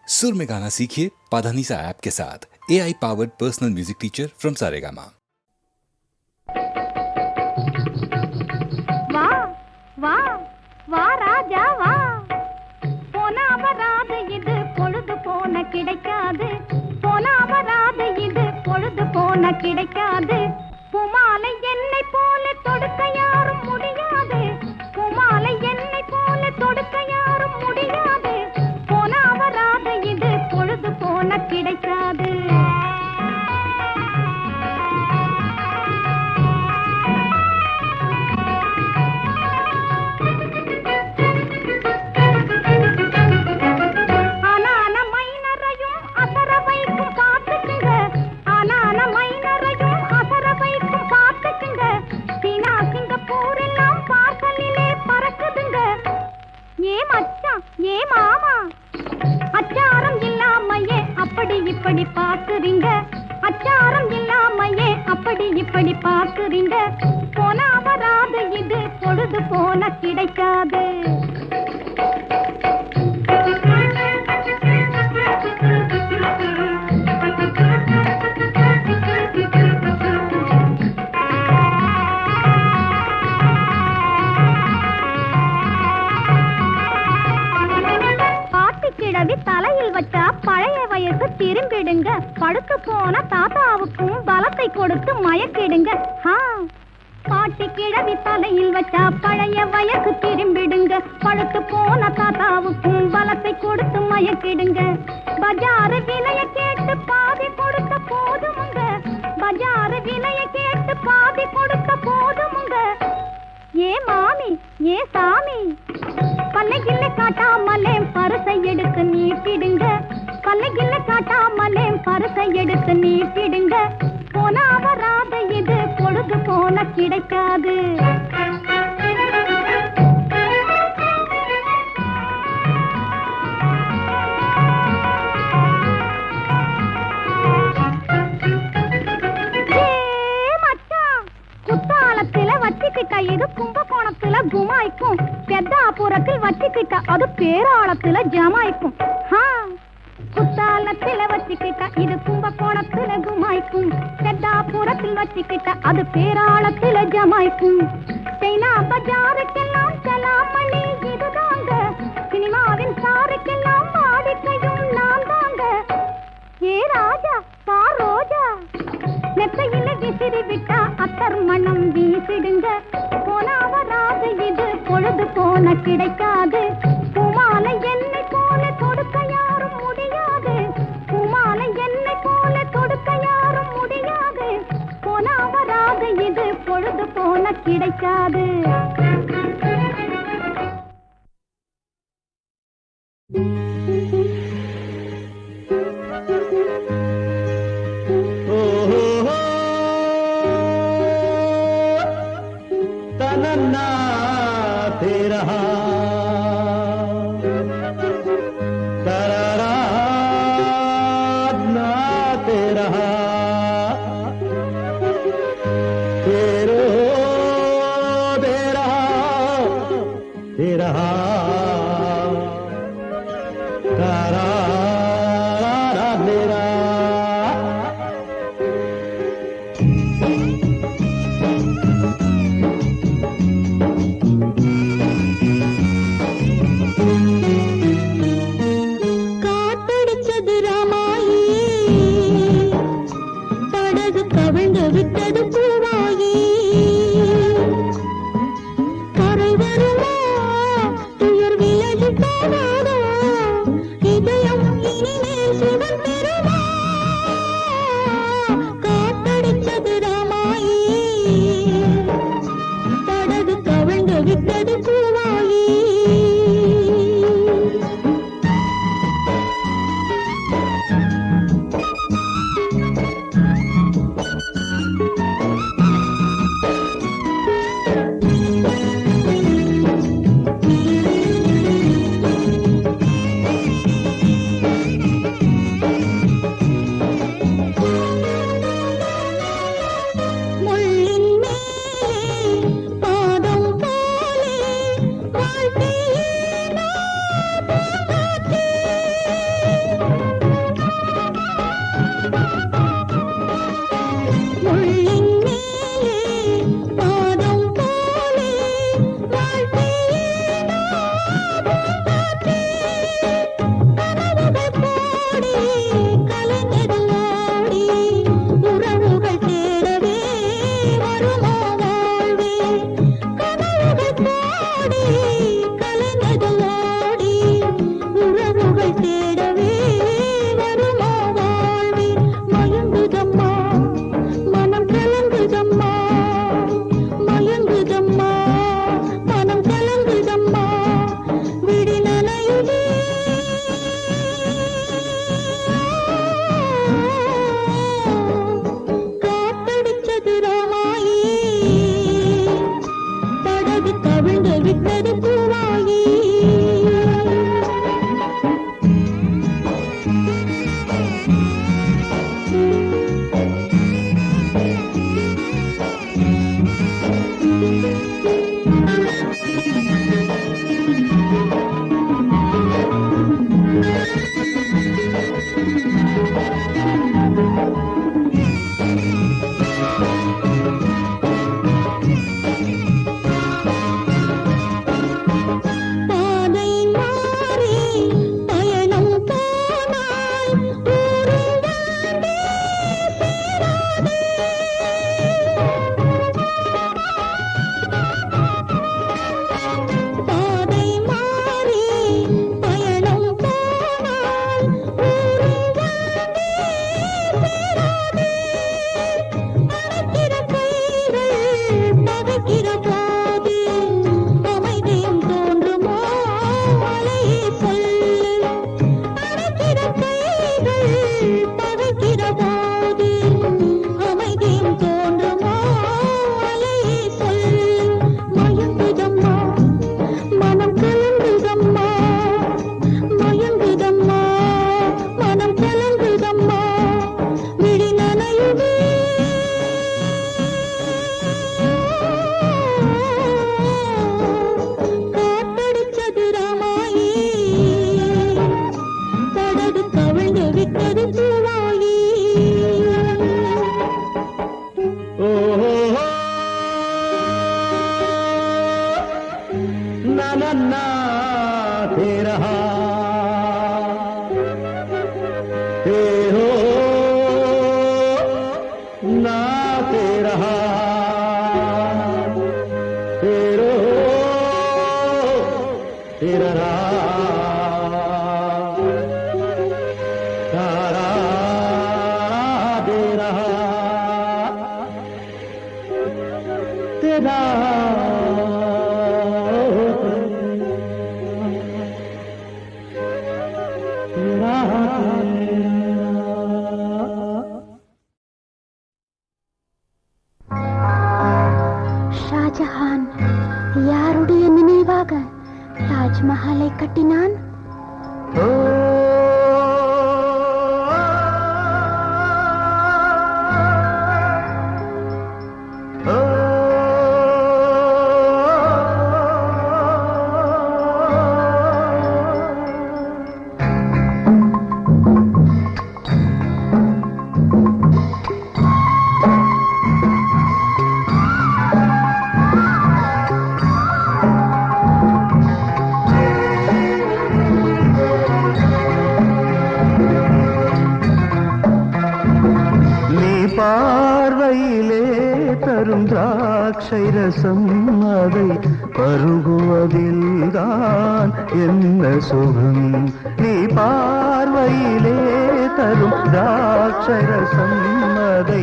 सुर में गाना सीखिए पाधानीसा ऐप के साथ। AI powered personal music teacher from Saregama. வா வா வா ராஜா வா, போனா வராது இது பொழுது போன கிடைக்காது, போனா வராது இது பொழுது போன கிடைக்காது. பூமாலை என்னை போல தொடுக்க யாரும் முடியாது, பூமாலை என்னை போல தொடுக்க யாரும் முடியாது, போனா வராது இது பொழுது போன கிடைக்காது. இப்படி பாக்குறீங்க, அச்சாரம் இல்லாமையே அப்படி இப்படி பாக்குறீங்க, போனா வராது இது பொழுது போன கிடைக்காது. தலையில் வச்சா பழைய வயசு திரும்பிடுங்க, படுத்து போன தாத்தாவுக்கும் பலத்தை கொடுத்து மயக்கிடுங்க. பாட்டி கிழவி தலையில் வச்சா பழைய வயசு திரும்பிடுங்க, படுத்து போன தாத்தாவுக்கும் பலத்தை கொடுத்து மயக்கிடுங்க. பஜாரு விலைய கேட்டு பாதி கொடுத்த போதுமுங்க, பஜாரு விலைய கேட்டு பாதி கொடுத்த போதுமுங்க. ஏ மாமி ஏ சாமி, பல்லைகில்ல காட்டாமலே பரிசை எடுத்து நீட்டிடுங்க, பல்லைகில்ல காட்டாமலே பரிசை எடுத்து நீட்டிடுங்க, போனா வராத இது பொழுது போன கிடைக்காது. வச்சுக்கிட்ட இது கும்பகோணத்துல குமாய்க்கும், பெத்தாபுரத்தில் வச்சுக்கிட்ட அது பேராளத்துல ஜமாய்க்கும். குத்தாலத்துல வச்சுக்கிட்ட இது கும்பகோணத்துல குமாய்க்கும், பெத்தாபுரத்தில் வச்சுக்கிட்ட அது பேராளத்துல ஜமாய்க்கும். சைனா பஜாருக்கெல்லாம் செலாமணி இதுதாங்க, சினிமாவின் சாருக்கெல்லாம் வாடிக்கையும் நான் தாங்க. ஏ ராஜா பா ரோஜா, நெத்தையில விசிறி விட்டா அத்தர் மனம் வீசிடுங்க, போனா வராது இது பொழுது போன கிடைக்காது. பூமாலை என்னை போல தொடுக்க யாரும் முடியாது, பூமாலை என்னை போல தொடுக்க யாரும் முடியாது, போனா வராது இது பொழுது போன கிடைக்காது. ए हो ना तेरा तेरो तेरा तारा दे रहा तेरा ஷாஜஹான் யாருடைய நினைவாக தாஜ்மஹாலை கட்டினான்? பார்வையிலே தரும் திராட்சை ரசம் அதை பருகுவதில்தான் என்ன சுகம் நீ பார்வையிலே தரும் திராட்சை ரசம் அதை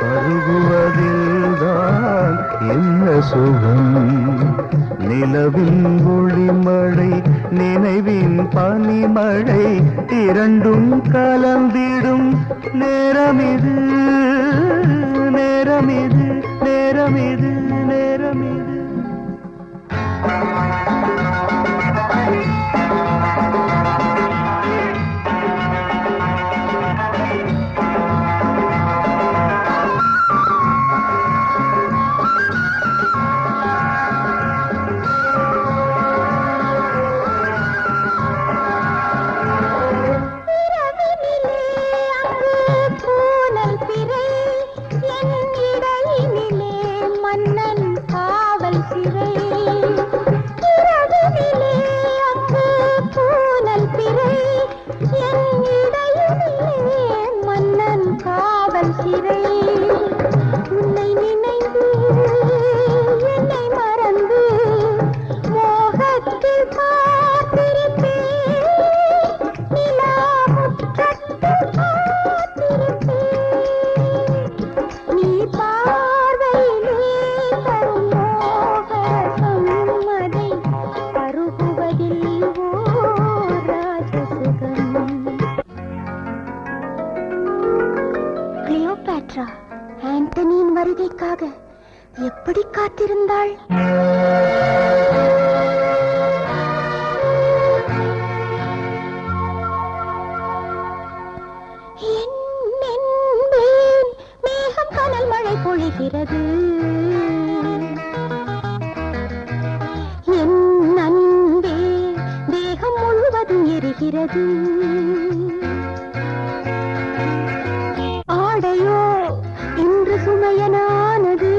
பருகுவதில்தான் என்ன சுகம் நிலவின் ஒளிமழை நினைவின் பனிமழை இரண்டும் கலந்திடும் நேரமிது நேரமிது நேரமிது நேரமிது ஆண்டனியின் வருகைக்காக எப்படி காத்திருந்தாள்? மேகம் கனல் மழை பொழிகிறது என் அன்பே தேகம் முழுவதும் எரிகிறது ஆடையோ இன்று சுமையனானது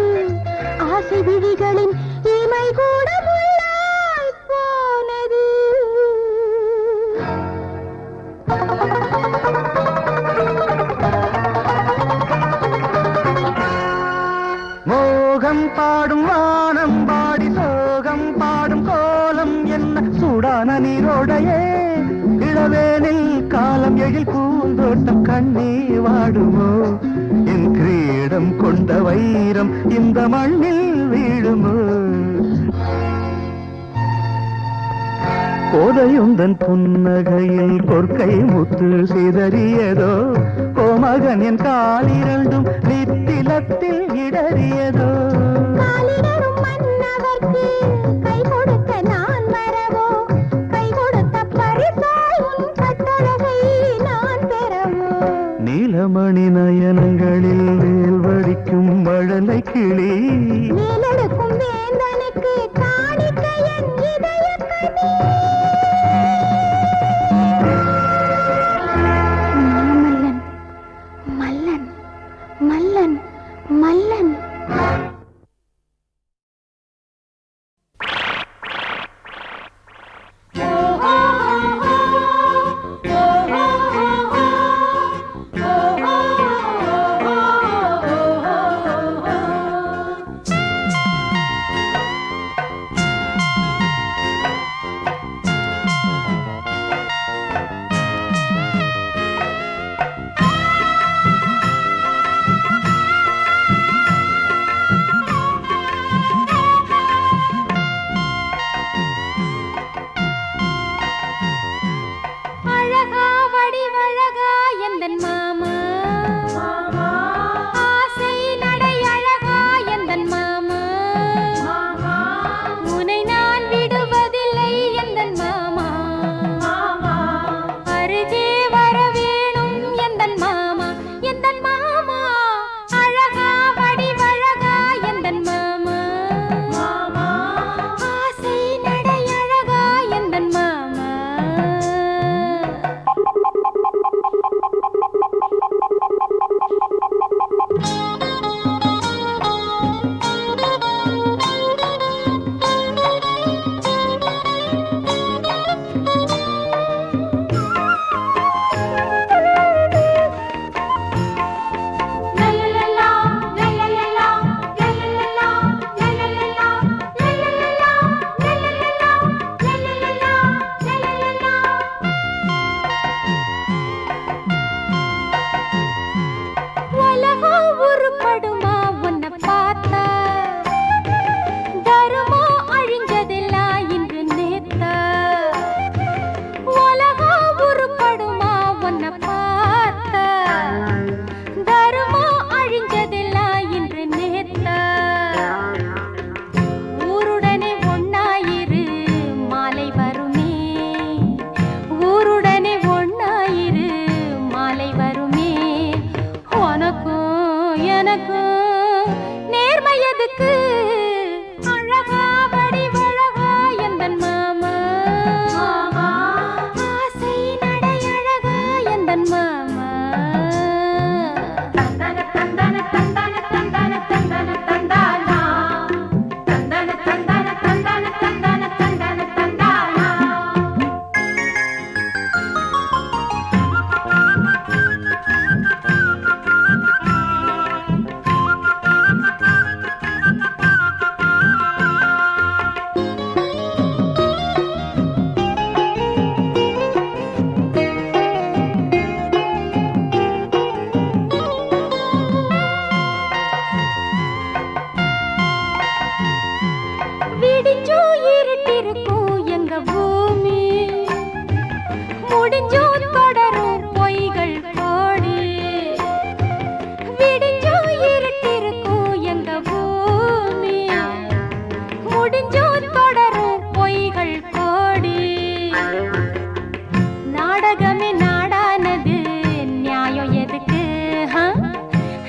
ஆசை விழிகளின் இமை கூட முள்ளாய் போனது மோகம் பாடும் வானம் பாடி சோகம் பாடும் கோலம் என்ன சூடான நீரோடையே இளவேனில் காலம் எழில் பூந்தோட்டம் கண்ணே வாடுமோ என் கிரீடம் கொண்ட வைரம் இந்த மண்ணில் வீழுமோ கோதையுந்தன் புன்னகையில் கொற்கை முத்து சிதறியதோ கோமகன் என் காலிரண்டும் நித்திலத்தில் இடறியதோ காலிடரும் மன்னவர்க்கு கை கொடுக்க நான் வரவோ கை கொடுத்த பரிசாய் உன் கட்டழகை நான் பெறவோ நீலமணி நயனங்களில் வேல் வடிக்கும் மழலை கிளி மேலெடுக்கும் வேந்தனுக்கு காணிக்க என் இதயக்கனி மல்லன் மல்லன் மல்லன் மல்லன் வடிவழகா எந்தன் மாமா ஆசை நடை அழகா எந்தன் மாமா உனை நான் விடுவதில்லை எந்தன் மாமா அருகே வர வேணும் எந்தன் மாமா அழகா வடிவழகா எந்தன் மாமா ஆசை நடை அழகா எந்தன் மாமா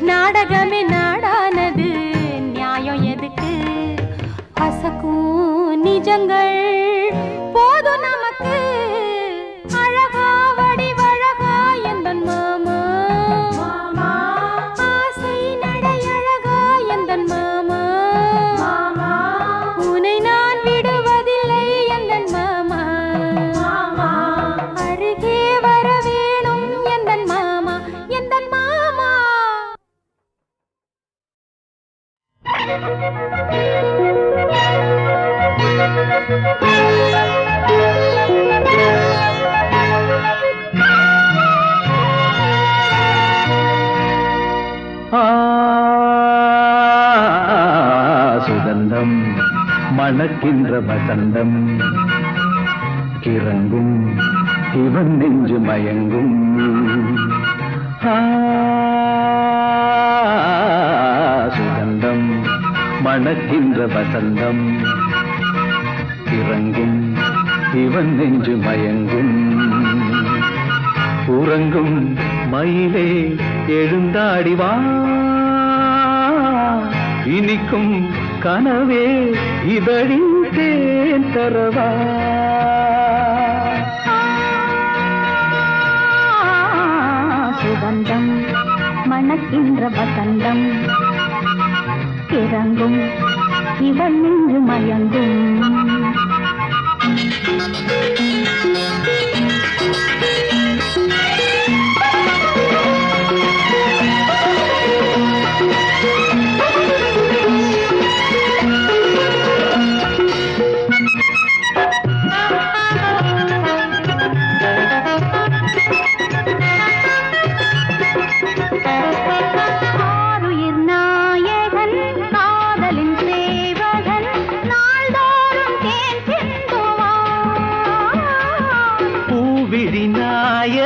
நாடகமே நாடானது நியாயம் எதுக்கு அசக்கும் நிஜங்கள் போதும் நமக்கு அழகா வடிவழகா எந்தன் மாமா ஆசை நடை அழகா எந்தன் மாமா உன்னை நான் விடுவதில்லை எந்தன் மாமா அருகே வர வேணும் எந்தன் மாமா எந்தன் மாமா. சுகந்தம் மணக்கின்ற வசந்தம் கிறங்கும் இவன் நெஞ்சு மயங்கும் சுகந்தம் மணக்கின்ற வசந்தம் கிறங்கும் இவன் நெஞ்சு மயங்கும் உறங்கும் மயிலே எழுந்தாடி வா இனிக்கும் கனவே இதழில் தேன் தரவா சுகந்தம் மணக்கின்ற வசந்தம் கிறங்கும் இவன் நெஞ்சு மயங்கும்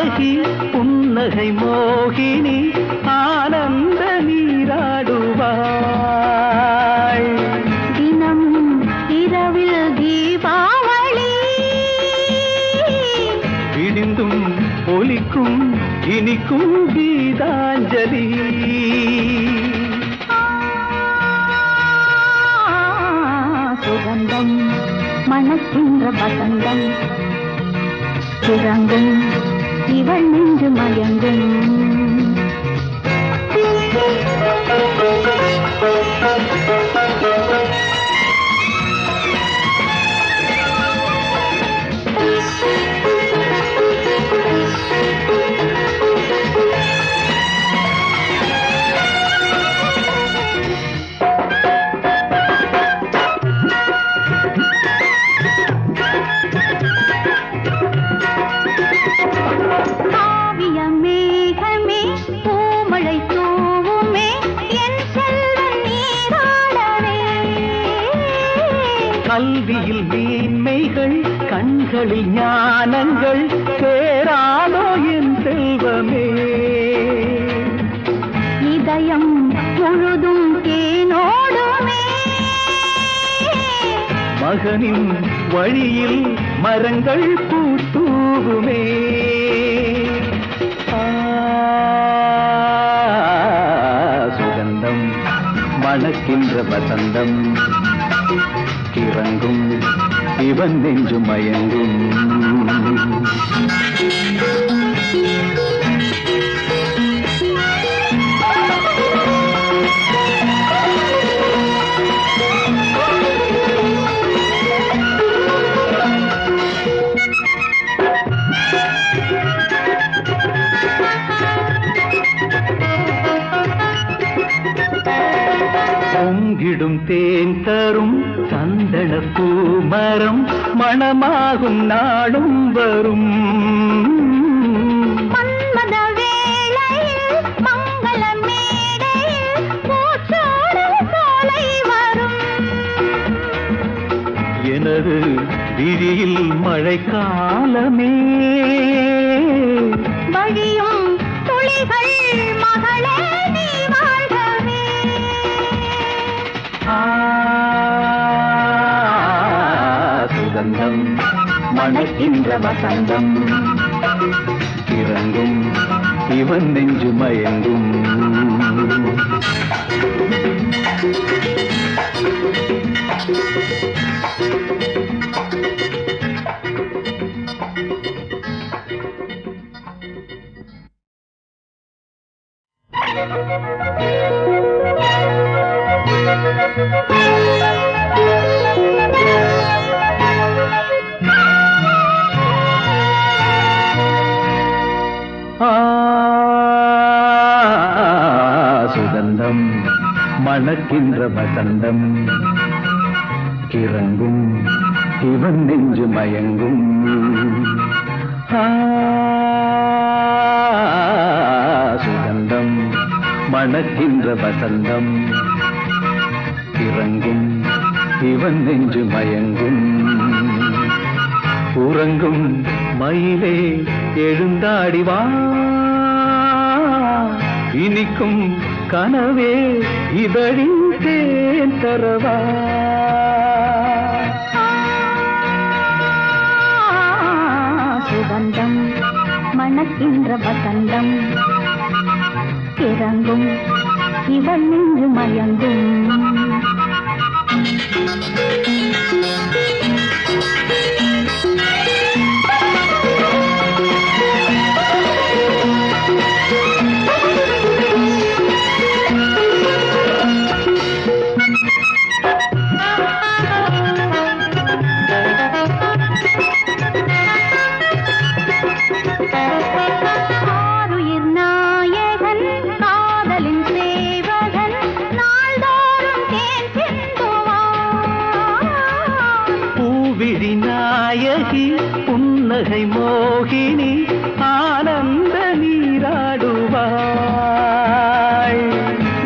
நாயகி புன்னகை மோகினி ஆனந்த நீராடுவாள். தினம் இரவில் தீபாவளி விடிந்தும் ஒலிக்கும் இனிக்கும் கீதாஞ்சலி. சுகந்தம் மணக்கின்ற வசந்தம் இறங்கும் இவள் நின்று மயங்கும். கல்வியில் மேன்மைகள் கண்களில் ஞானங்கள் சேராதோ என் செல்வமே. இதயம் முழுதும் தேனோடுமே. மகனின் வழியில் மரங்கள் பூத்தூவுமே. சுகந்தம் மணக்கின்ற வசந்தம் கிறங்கும் இவன் நெஞ்சு மயங்கும். பொங்கிடும் தேன் தரும் சந்தன பூமரம் மணமாகும் நாளும் வரும். மன்மத வேளையில் மங்கள மேடையில் பூச்சோடும் சோலை வரும். எனது விழியில் மழைக்காலமே வழியும் துளிகள் மகளே நீ வாழ்கவே. சுகந்தம் மணக்கின்ற வசந்தம் இறங்கும் இவன் நெஞ்சு மயங்கும். சுகந்தம் மணக்கின்ற வசந்தம் கிறங்கும் இவன் நெஞ்சு மயங்கும். சுகந்தம் மணக்கின்ற வசந்தம் கிறங்கும் இவன் நெஞ்சு மயங்கும். உறங்கும் மயிலே எழுந்தாடிவா இனிக்கும் கனவே இதழின் தேன் தரவா. சுகந்தம் மணக்கின்ற வசந்தம் இறங்கும் இவள் நின்று மயங்கும். நாயகி புன்னகை மோகினி ஆனந்த நீராடுவாள்.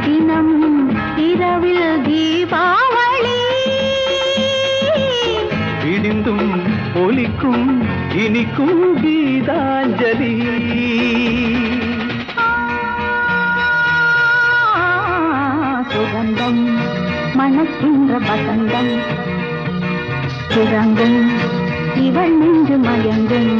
தினம் இரவில் தீபாவளி விடிந்தும் ஒலிக்கும் இனிக்கும் கீதாஞ்சலி. மணக்கின்ற வசந்தம் இறங்கும் இவள் நெஞ்சு மயங்கும்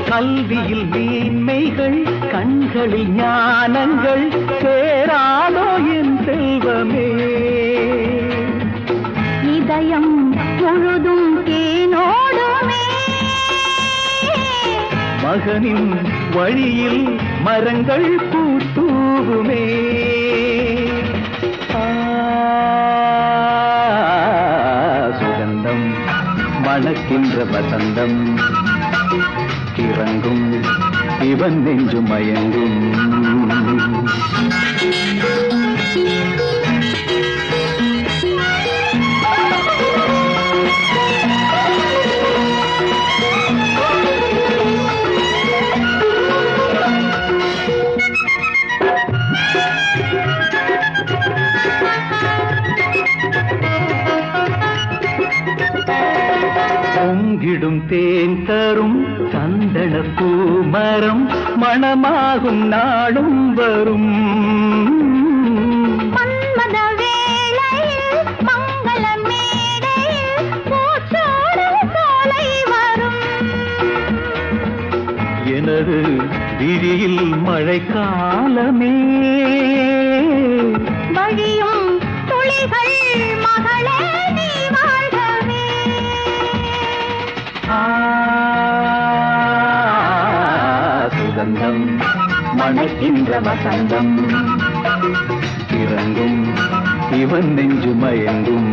கல்வியில் மேன்மைகள் கண்களில் ஞானங்கள் சேராதோ என் செல்வமே இதயம் முழுதும் தேனோடுமே மகனின் வழியில் மரங்கள் பூத்தூவுமே சுகந்தம் மணக்கின்ற வசந்தம் இறங்கும் இவன் நெஞ்சு மயங்கும் பொங்கிடும் தேன் தரும் சந்தன பூமரம் மணமாகும் நாளும் வரும் மன்மத வேளையில் மங்கள மேடையில் பூச்சோடும் சோலை வரும் எனது விழியில் மழைக்காலமே வழியும் துளிகள் மகளே நீ வாழ்கவே சுகந்தம் மணக்கின்ற வசந்தம் இறங்கும் இவன் நெஞ்சு மயங்கும்